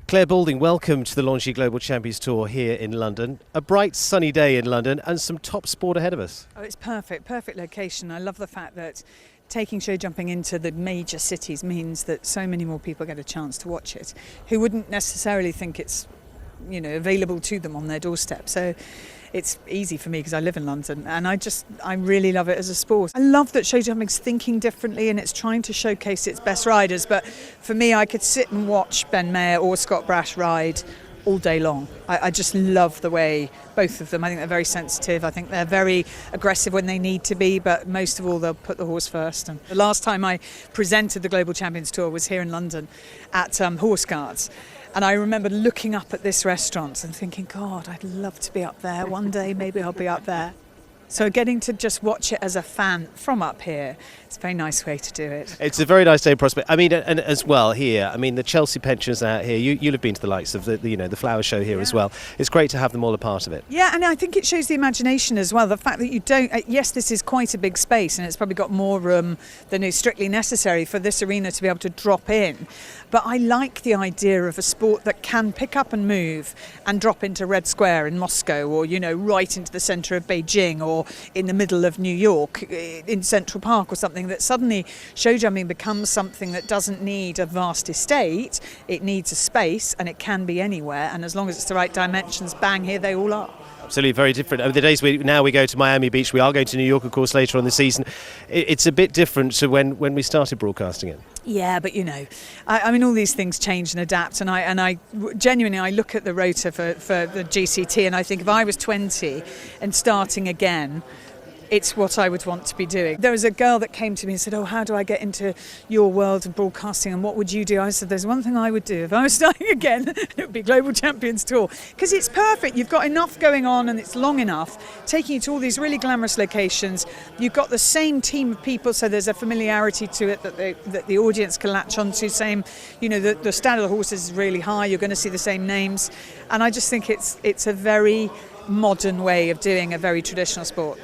Clare Balding, welcome to the Longines Global Champions Tour here in London. A bright sunny day in London and some top sport ahead of us. Oh, it's perfect location. I love the fact that taking show jumping into the major cities means that so many more people get a chance to watch it who wouldn't necessarily think it's, available to them on their doorstep. So it's easy for me because I live in London and I really love it as a sport. I love that show jumping's thinking differently and it's trying to showcase its best riders, but for me I could sit and watch Ben Mayer or Scott Brash ride all day long. I just love the way both of them, I think they're very sensitive, I think they're very aggressive when they need to be, but most of all they'll put the horse first. And the last time I presented the Global Champions Tour was here in London at Horse Guards. And I remember looking up at this restaurant and thinking, God, I'd love to be up there. One day, maybe I'll be up there. So getting to just watch it as a fan from up here, it's a very nice way to do it. It's a very nice day in Prospect. I mean, and as well here, I mean, the Chelsea pensioners out here, you'll have been to the likes of the flower show here as well. It's great to have them all a part of it. Yeah, and I think it shows the imagination as well. The fact that you don't, yes, this is quite a big space and it's probably got more room than is strictly necessary for this arena to be able to drop in. But I like the idea of a sport that can pick up and move and drop into Red Square in Moscow or, right into the centre of Beijing or in the middle of New York in Central Park or something, that suddenly show jumping becomes something that doesn't need a vast estate, it needs a space and it can be anywhere, and as long as it's the right dimensions, bang, here they all are. Absolutely, very different. Over the days we go to Miami Beach, we are going to New York, of course, later on the season. It's a bit different to when we started broadcasting it. Yeah, but I mean, all these things change and adapt, and I genuinely, I look at the rota for the GCT and I think if I was 20 and starting again, it's what I would want to be doing. There was a girl that came to me and said, oh, how do I get into your world of broadcasting and what would you do? I said, there's one thing I would do if I was starting again, it would be Global Champions Tour, because it's perfect. You've got enough going on and it's long enough, taking you to all these really glamorous locations. You've got the same team of people, so there's a familiarity to it that the audience can latch onto. Same, the standard of the horses is really high. You're going to see the same names, and I just think it's a very modern way of doing a very traditional sport.